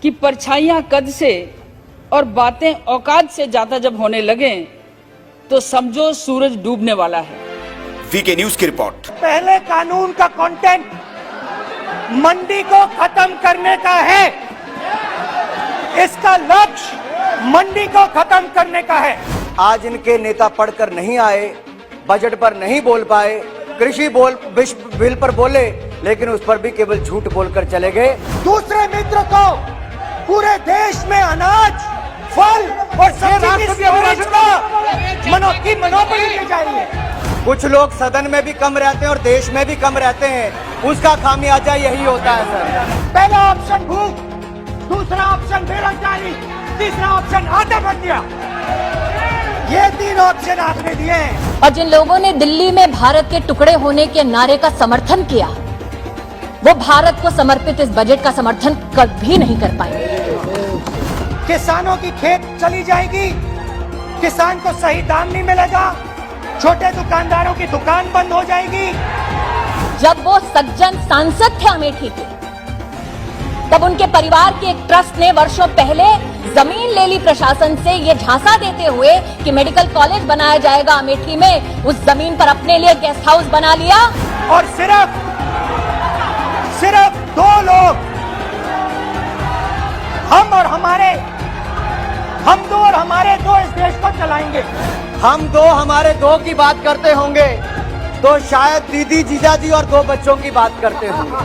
कि परछाइयां कद से और बातें औकात से ज्यादा जब होने लगे तो समझो सूरज डूबने वाला है। वीके न्यूज की रिपोर्ट। पहले कानून का कंटेंट मंडी को खत्म करने का है। इसका लक्ष्य मंडी को खत्म करने का है। आज इनके नेता पढ़कर नहीं आए, बजट पर नहीं बोल पाए, कृषि बिल पर बोले, लेकिन उस पर भी केवल झूठ बोलकर चले गए। दूसरे मित्र को पूरे देश में अनाज, फल और सब्जी की स्टोरेज की मोनोपोली दी जा रही है। कुछ लोग सदन में भी कम रहते हैं और देश में भी कम रहते हैं, उसका खामियाजा यही होता है सर। पहला ऑप्शन भूख, दूसरा ऑप्शन बेरोजगारी, तीसरा ऑप्शन आतंकवाद। ये 3 ऑप्शन आपने दिए हैं। और जिन लोगों ने दिल्ली में भारत के टुकड़े होने के नारे का समर्थन किया, वो भारत को समर्पित इस बजट का समर्थन कभी नहीं कर पाएंगे। किसानों की खेत चली जाएगी, किसान को सही दाम नहीं मिलेगा, छोटे दुकानदारों की दुकान बंद हो जाएगी। जब वो सज्जन सांसद थे अमेठी के, तब उनके परिवार के एक ट्रस्ट ने वर्षों पहले जमीन ले ली प्रशासन से, ये झांसा देते हुए कि मेडिकल कॉलेज बनाया जाएगा अमेठी में। उस जमीन पर अपने लिए गेस्ट हाउस बना लिया और सिर्फ 2 लोग, हम दो और हमारे 2 इस देश को चलाएंगे। हम 2 हमारे 2 की बात करते होंगे तो शायद दीदी, जीजाजी और 2 बच्चों की बात करते होंगे।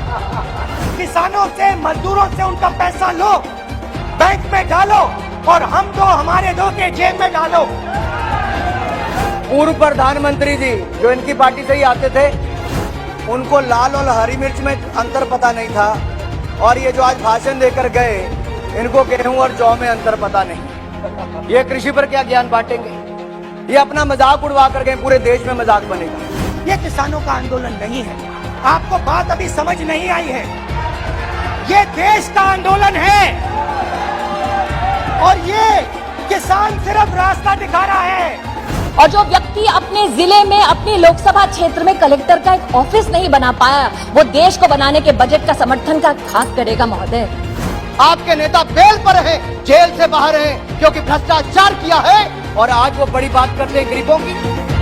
किसानों से, मजदूरों से उनका पैसा लो, बैंक में डालो और हम 2 हमारे 2 के जेब में डालो। पूर्व प्रधानमंत्री जी जो इनकी पार्टी से ही आते थे, उनको लाल और हरी मिर्च में अंतर पता नहीं था, और ये जो आज भाषण देकर गए, इनको गेहूं और जौ में अंतर पता नहीं। ये कृषि पर क्या ज्ञान बांटेंगे? ये अपना मजाक उड़वा कर गए, पूरे देश में मजाक बनेगा। ये किसानों का आंदोलन नहीं है। आपको बात अभी समझ नहीं आई है। ये देश का आंदोलन है और ये किसान सिर्फ रास्ता दिखा रहा है। और जो व्यक्ति अपने जिले में, अपने लोकसभा क्षेत्र में कलेक्टर का एक ऑफिस नहीं बना पाया, वो देश को बनाने के बजट का समर्थन का खास करेगा महोदय। आपके नेता बेल पर हैं, जेल से बाहर हैं, क्योंकि भ्रष्टाचार किया है, और आज वो बड़ी बात करते हैं गरीबों की।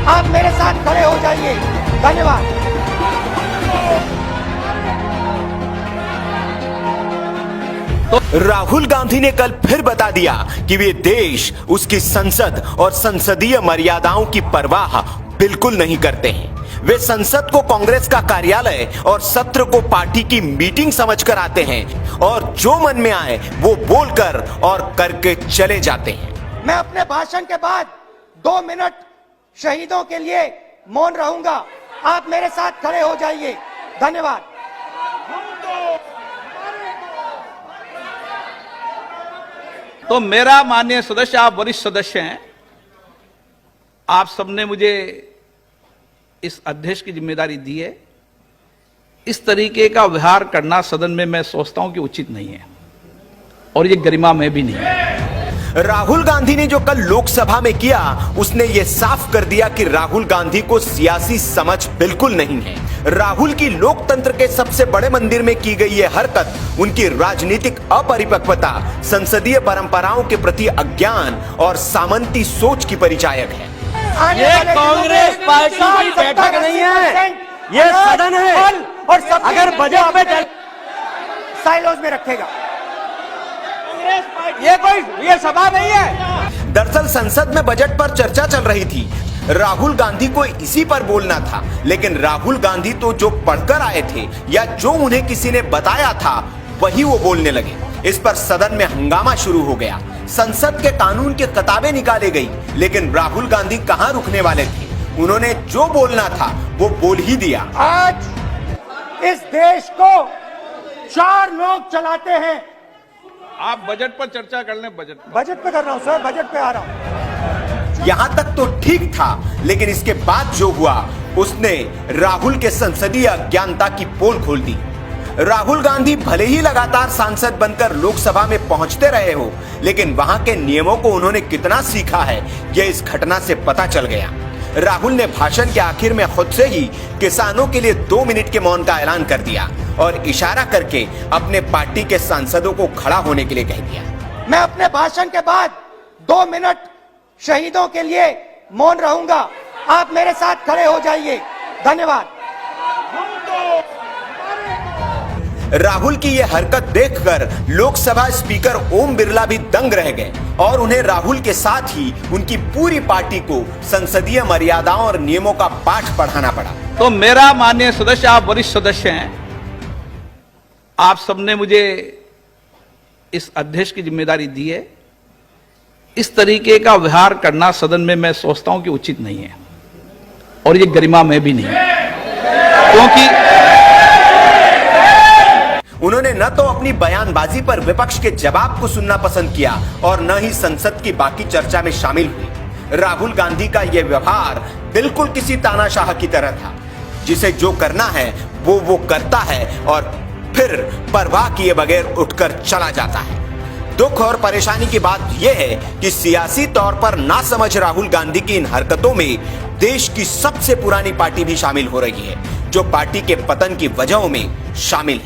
आप मेरे साथ खड़े हो जाइए। धन्यवाद। राहुल गांधी ने कल फिर बता दिया कि वे देश, उसकी संसद और संसदीय मर्यादाओं की परवाह बिल्कुल नहीं करते हैं। वे संसद को कांग्रेस का कार्यालय और सत्र को पार्टी की मीटिंग समझकर आते हैं और जो मन में आए वो बोलकर और करके चले जाते हैं। मैं अपने भाषण के बाद 2 मिनट शहीदों के लिए मौन रहूंगा। आप मेरे साथ खड़े हो जाइए। धन्यवाद। तो मेरा माननीय सदस्य, आप वरिष्ठ सदस्य हैं, आप सबने मुझे इस अध्यक्ष की जिम्मेदारी दी है। इस तरीके का व्यवहार करना सदन में मैं सोचता हूं कि उचित नहीं है और ये गरिमा में भी नहीं है। राहुल गांधी ने जो कल लोकसभा में किया, उसने ये साफ कर दिया कि राहुल गांधी को सियासी समझ बिल्कुल नहीं है। राहुल की लोकतंत्र के सबसे बड़े मंदिर में की गई ये हरकत उनकी राजनीतिक अपरिपक्वता, संसदीय परंपराओं के प्रति अज्ञान और सामंती सोच की परिचायक है। ये कांग्रेस पार्टी की बैठक नहीं है, ये सदन है। और अगर बजट में साइलोज में रखेगा, ये सभा नहीं है। दरअसल संसद में बजट पर चर्चा चल रही थी। राहुल गांधी को इसी पर बोलना था, लेकिन राहुल गांधी तो जो पढ़कर आए थे या जो उन्हें किसी ने बताया था, वही वो बोलने लगे। इस पर सदन में हंगामा शुरू हो गया। संसद के कानून की किताबें निकाली गई, लेकिन राहुल गांधी कहां रुकने वाले थे। उन्होंने जो बोलना था वो बोल ही दिया। आज इस देश को 4 लोग चलाते हैं। आप बजट पर चर्चा कर लें। बजट पे कर रहा हूं सर, बजट पे आ रहा हूं। यहां तक तो ठीक था, लेकिन इसके बाद जो हुआ, उसने राहुल के संसदीय अज्ञानता की पोल खोल दी। राहुल गांधी भले ही लगातार सांसद बनकर लोकसभा में पहुंचते रहे हो, लेकिन वहां के नियमों को उन्होंने कितना सीखा है, यह इस घटना से पता चल गया। राहुल ने भाषण के आखिर में खुद से ही किसानों के लिए 2 मिनट के मौन का ऐलान कर दिया और इशारा करके अपने पार्टी के सांसदों को खड़ा होने के लिए कह दिया। मैं अपने भाषण के बाद 2 मिनट शहीदों के लिए मौन रहूंगा। आप मेरे साथ खड़े हो जाइए। धन्यवाद। राहुल की यह हरकत देखकर लोकसभा स्पीकर ओम बिरला भी दंग रह गए और उन्हें राहुल के साथ ही उनकी पूरी पार्टी को संसदीय मर्यादाओं और नियमों का पाठ पढ़ाना पड़ा। तो मेरा माननीय सदस्य, आप वरिष्ठ सदस्य हैं, आप सबने मुझे इस अध्यक्ष की जिम्मेदारी दी है। इस तरीके का व्यवहार करना सदन में मैं सोचता हूं कि उचित नहीं है और ये गरिमा में भी नहीं है, क्योंकि उन्होंने न तो अपनी बयानबाजी पर विपक्ष के जवाब को सुनना पसंद किया और न ही संसद की बाकी चर्चा में शामिल हुए। राहुल गांधी का यह व्यवहार बिल्कुल किसी तानाशाह की तरह था, जिसे जो करना है वो करता है और फिर परवाह किए बगैर उठकर चला जाता है। दुख और परेशानी की बात यह है कि सियासी तौर पर नासमझ राहुल गांधी की इन हरकतों में देश की सबसे पुरानी पार्टी भी शामिल हो रही है, जो पार्टी के पतन की वजहों में शामिल है।